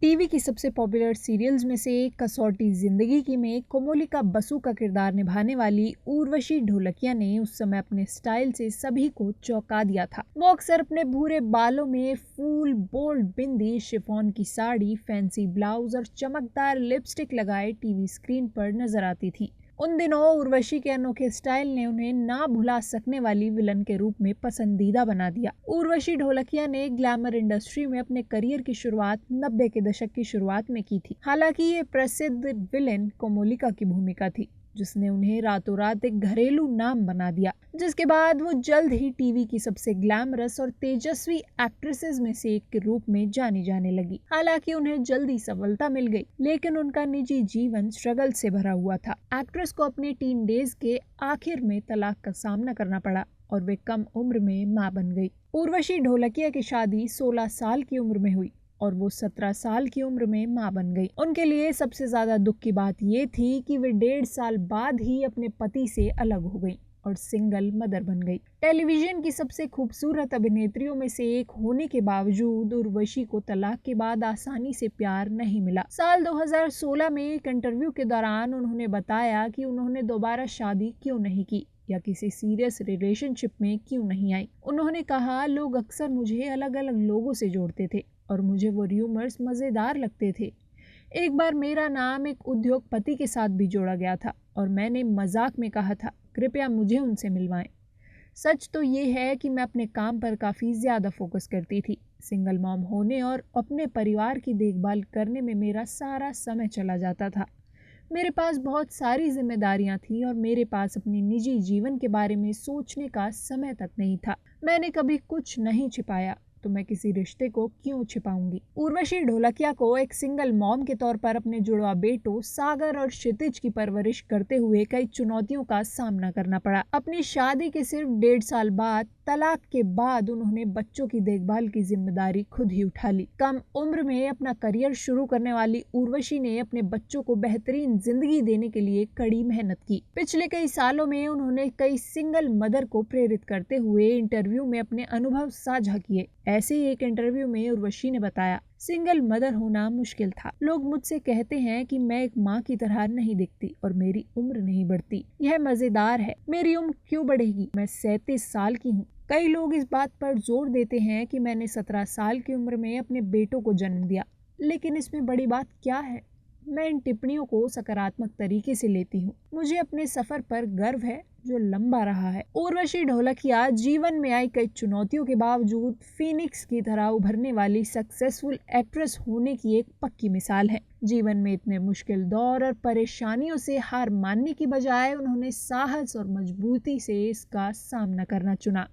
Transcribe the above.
TV की सबसे popular serials में से एक कसौटी जिंदगी की में कोमोलिका बसु का किरदार निभाने वाली उर्वशी ढोलकिया ने उस समय अपने स्टाइल से सभी को चौंका दिया था। वो अक्सर अपने भूरे बालों में फूल, बोल्ड बिंदी, शिफॉन की साड़ी, फैंसी ब्लाउज और चमकदार लिपस्टिक लगाए टीवी स्क्रीन पर नजर आती थी। उन दिनों उर्वशी के अनोखे स्टाइल ने उन्हें ना भुला सकने वाली विलन के रूप में पसंदीदा बना दिया। उर्वशी ढोलकिया ने ग्लैमर इंडस्ट्री में अपने करियर की शुरुआत 90 के दशक की शुरुआत में की थी। हालांकि ये प्रसिद्ध विलेन कोमोलिका की भूमिका थी, जिसने उन्हें रातों रात एक घरेलू नाम बना दिया, जिसके बाद वो जल्द ही टीवी की सबसे ग्लैमरस और तेजस्वी एक्ट्रेसेस में से एक के रूप में जानी जाने लगी। हालांकि उन्हें जल्दी सफलता मिल गई, लेकिन उनका निजी जीवन स्ट्रगल से भरा हुआ था। एक्ट्रेस को अपने टीन डेज के आखिर में तलाक का सामना करना पड़ा और वे कम उम्र में मां बन गई। उर्वशी ढोलकिया की शादी 16 साल की उम्र में हुई और वो 17 साल की उम्र में मां बन गई। उनके लिए सबसे ज्यादा दुख की बात ये थी कि वे 1.5 साल बाद ही अपने पति से अलग हो गई और सिंगल मदर बन गई। टेलीविजन की सबसे खूबसूरत अभिनेत्रियों में से एक होने के बावजूद उर्वशी को तलाक के बाद आसानी से प्यार नहीं मिला। साल 2016 में एक इंटरव्यू के दौरान उन्होंने बताया कि उन्होंने दोबारा शादी क्यों नहीं की या किसी सीरियस रिलेशनशिप में क्यों नहीं आई। उन्होंने कहा, लोग अक्सर मुझे अलग अलग लोगों से जोड़ते थे और मुझे वो र्यूमर्स मजेदार लगते थे। एक बार मेरा नाम एक उद्योगपति के साथ भी जोड़ा गया था और मैंने मजाक में कहा था, कृपया मुझे उनसे मिलवाएं। सच तो ये है कि मैं अपने काम पर काफी ज्यादा फोकस करती थी। सिंगल मॉम होने और अपने परिवार की देखभाल करने में मेरा सारा समय चला जाता था। मेरे पास बहुत सारी जिम्मेदारियां थी और मेरे पास अपने निजी जीवन के बारे में सोचने का समय तक नहीं था। मैंने कभी कुछ नहीं छिपाया, तो मैं किसी रिश्ते को क्यों छिपाऊंगी। उर्वशी ढोलकिया को एक सिंगल मॉम के तौर पर अपने जुड़वा बेटों सागर और क्षितिज की परवरिश करते हुए कई चुनौतियों का सामना करना पड़ा। अपनी शादी के सिर्फ 1.5 साल बाद तलाक के बाद उन्होंने बच्चों की देखभाल की जिम्मेदारी खुद ही उठा ली। कम उम्र में अपना करियर शुरू करने वाली उर्वशी ने अपने बच्चों को बेहतरीन जिंदगी देने के लिए कड़ी मेहनत की। पिछले कई सालों में उन्होंने कई सिंगल मदर को प्रेरित करते हुए इंटरव्यू में अपने अनुभव साझा किए। ऐसे ही एक इंटरव्यू में उर्वशी ने बताया, सिंगल मदर होना मुश्किल था। लोग मुझसे कहते हैं कि मैं एक माँ की तरह नहीं दिखती और मेरी उम्र नहीं बढ़ती। यह मजेदार है, मेरी उम्र क्यों बढ़ेगी, मैं 37 साल की हूँ। कई लोग इस बात पर जोर देते हैं कि मैंने 17 साल की उम्र में अपने बेटों को जन्म दिया, लेकिन इसमें बड़ी बात क्या है। मैं इन टिप्पणियों को सकारात्मक तरीके से लेती हूँ। मुझे अपने सफर पर गर्व है जो लंबा रहा है। उर्वशी ढोलकिया जीवन में आई कई चुनौतियों के बावजूद फीनिक्स की तरह उभरने वाली सक्सेसफुल एक्ट्रेस होने की एक पक्की मिसाल है। जीवन में इतने मुश्किल दौर और परेशानियों से हार मानने की बजाय उन्होंने साहस और मजबूती से इसका सामना करना चुना।